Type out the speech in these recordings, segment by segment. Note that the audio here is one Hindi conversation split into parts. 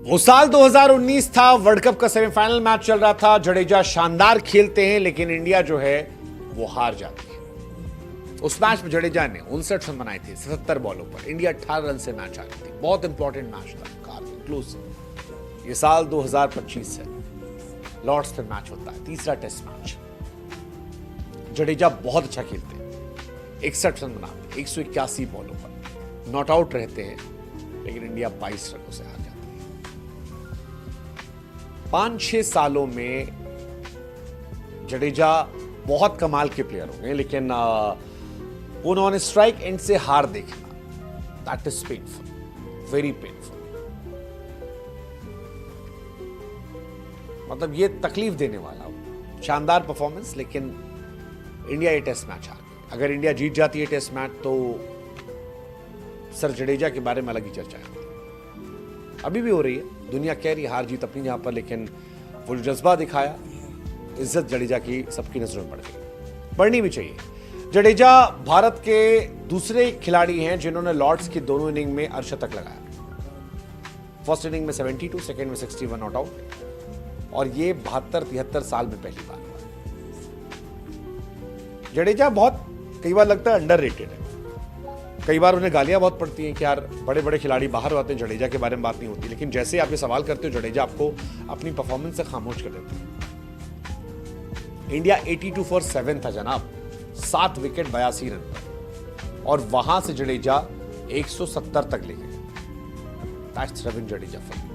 वो साल 2019 था, वर्ल्ड कप का सेमीफाइनल मैच चल रहा था। जडेजा शानदार खेलते हैं लेकिन इंडिया जो है वो हार जाती है। उस मैच में जडेजा ने 59 रन बनाए थे 77 बॉलों पर। इंडिया 18 रन से मैच हारी थी। बहुत इंपॉर्टेंट मैच था, काफी क्लोज। ये साल 2025 है, लॉर्ड्स में मैच होता है, तीसरा टेस्ट मैच। जडेजा बहुत अच्छा खेलते हैं, 61 रन बनाते, 181 बॉलों पर नॉट आउट रहते हैं, लेकिन इंडिया 22 रनों से हार जाती है। 5-6 सालों में जडेजा बहुत कमाल के प्लेयर हो गए, लेकिन उन्होंने स्ट्राइक एंड से हार देखना, that is painful, very painful. मतलब ये तकलीफ देने वाला। शानदार परफॉर्मेंस, लेकिन इंडिया ये टेस्ट मैच हार गई। अगर इंडिया जीत जाती है टेस्ट मैच तो सर जडेजा के बारे में अलग ही चर्चा है। अभी भी हो रही है, दुनिया कह रही है हार जीत अपनी जहां पर, लेकिन वो जज्बा दिखाया, इज्जत जडेजा की सबकी नजरों में पड़ गई, पढ़नी भी चाहिए। जडेजा भारत के दूसरे खिलाड़ी हैं जिन्होंने लॉर्ड्स की दोनों इनिंग में अर्धशतक लगाया। फर्स्ट इनिंग में 72, सेकेंड में 61 नॉट आउट, और ये 72-73 साल में पहली बार हुआ। जडेजा बहुत कई बार लगता है अंडररेटेड है। कई बार उन्हें गालियां बहुत पड़ती हैं कि यार बड़े बड़े खिलाड़ी बाहर आते हैं, जडेजा के बारे में बात नहीं होती। लेकिन जैसे आप ये सवाल करते हो, जडेजा आपको अपनी परफॉर्मेंस से खामोश कर देते हैं। इंडिया 82 फॉर 7 था जनाब, 7 विकेट 82 रन पर, और वहां से जडेजा 170 तक ले गए। That's Ravindra Jadeja for me.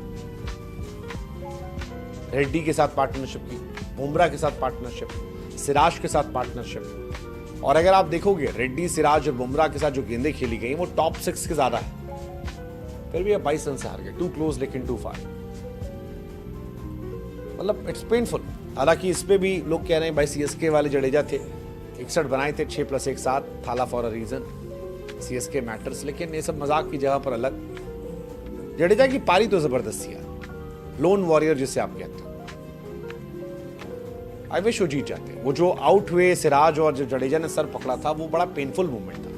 Reddy के साथ पार्टनरशिप की, बुमराह के साथ पार्टनरशिप, सिराज के साथ पार्टनरशिप, और अगर आप देखोगे रेड्डी, सिराज और बुमराह के साथ जो गेंदें खेली गई वो टॉप 6 के ज्यादा है। फिर भी 22 रन से हार गए, टू क्लोज लेकिन टू फार। मतलब इट्स पेनफुल। हालांकि इस पे भी लोग कह रहे हैं भाई सीएसके वाले जडेजा थे, 61 बनाए थे, 6 + 1 7, Thala for a reason, CSK matters. लेकिन ये सब मजाक की जगह पर अलग। जडेजा की पारी तो जबरदस्ती है, लोन वॉरियर जिसे आप कहते हो। आई विश वो जीत जाते। वो जो आउट हुए सिराज और जो जडेजा ने सर पकड़ा था, वो बड़ा पेनफुल मोमेंट था।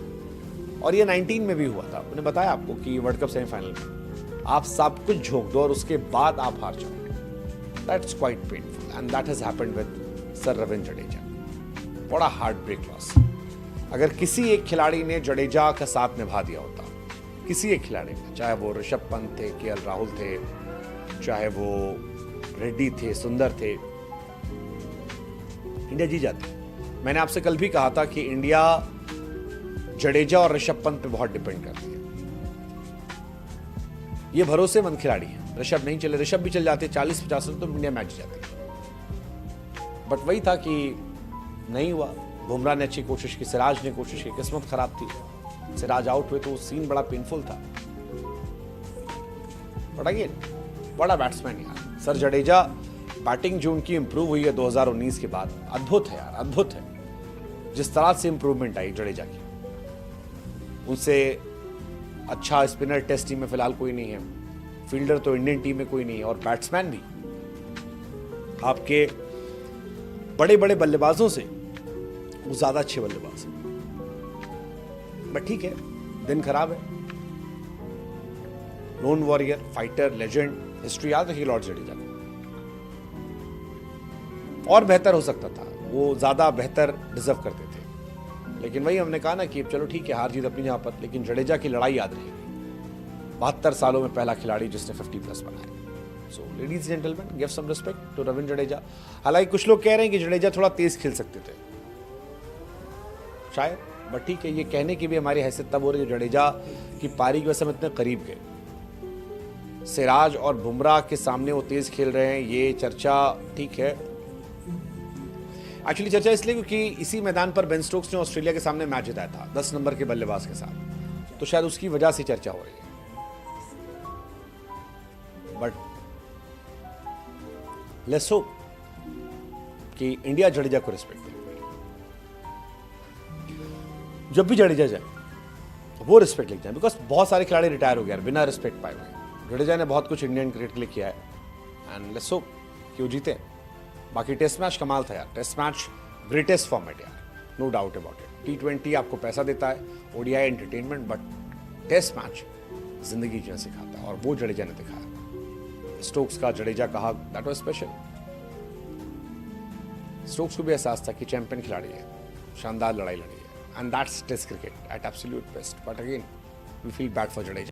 और ये 19 में भी हुआ था। मैंने बताया आपको कि वर्ल्ड कप सेमीफाइनल में आप सब कुछ झोंक दो और उसके बाद आप हार जाओ। That's quite painful and that has happened with sir Ravindra Jadeja. बड़ा हार्ट ब्रेक लॉस। अगर किसी एक खिलाड़ी ने जडेजा का साथ निभा दिया होता, किसी एक खिलाड़ी ने, चाहे वो ऋषभ पंत थे, केएल राहुल थे, चाहे वो रेड्डी थे, सुंदर थे, इंडिया जीत जाती। मैंने आपसे कल भी कहा था कि इंडिया जडेजा और ऋषभ पंत पे बहुत डिपेंड करती है। ये भरोसेमंद खिलाड़ी है। ऋषभ नहीं चले, ऋषभ भी चल जाते 40-50 रन तो इंडिया मैच जीत जाती। बट वही था कि नहीं हुआ। बुमराह ने अच्छी कोशिश की, सिराज ने कोशिश की, किस्मत खराब थी। सिराज आउट हुए तो सीन बड़ा पेनफुल था। बट अगेन बड़ा बैट्समैन यार सर जडेजा। बैटिंग जो उनकी इंप्रूव हुई है 2019 के बाद, अद्भुत है यार, अद्भुत है। जिस तरह से इंप्रूवमेंट आई जडेजा की, उनसे अच्छा स्पिनर टेस्ट टीम में फिलहाल कोई नहीं है, फील्डर तो इंडियन टीम में कोई नहीं है, और बैट्समैन भी आपके बड़े बड़े बल्लेबाजों से वो ज्यादा अच्छे बल्लेबाज हैं। बट ठीक है, दिन खराब है। Loan warrior, fighter, legend, history याद रखिए लॉर्ड जडेजा। और बेहतर हो सकता था, वो ज्यादा बेहतर डिजर्व करते थे। लेकिन वही हमने कहा ना कि चलो ठीक है, हार जीत अपनी जहां पर, लेकिन जडेजा की लड़ाई याद रहेगी। 72 सालों में पहला खिलाड़ी जिसने 50+ बनाया। So ladies gentleman, give some respect to Ravindra Jadeja. हालांकि कुछ लोग कह रहे हैं कि जडेजा थोड़ा तेज खेल सकते थे शायद, बट ठीक है, ये कहने की भी हमारी हैसियत तब हो रही है जडेजा की पारी की वजह से हम इतने करीब गए। सिराज और बुमराह के सामने वो तेज खेल रहे हैं, ये चर्चा ठीक है। एक्चुअली चर्चा इसलिए क्योंकि इसी मैदान पर बेन स्टोक्स ने ऑस्ट्रेलिया के सामने मैच जिताया था 10 नंबर के बल्लेबाज के साथ, तो शायद उसकी वजह से चर्चा हो रही है। बट लेट्स होप कि इंडिया जडेजा को रिस्पेक्ट दे। जब भी जडेजा जाए वो रिस्पेक्ट लेके जाए, बिकॉज बहुत सारे खिलाड़ी रिटायर हो गए बिना रिस्पेक्ट पाए हुए। जडेजा ने बहुत कुछ इंडियन क्रिकेट के लिए किया है, एंड लेट्स होप कि वो जीते। बाकी टेस्ट मैच कमाल था यार, टेस्ट मैच ग्रेटेस्ट फॉर्मेट यार, no doubt about it. T20 आपको पैसा देता है, ODI entertainment, but test match जिंदगी जीना सिखाता है, और वो जडेजा ने दिखाया। स्टोक्स का जडेजा कहा, दैट वाज स्पेशल। स्टोक्स को भी एहसास था कि चैंपियन खिलाड़ी है, शानदार लड़ाई लड़ी है, and that's test cricket at absolute best. But again we feel bad for Jadeja.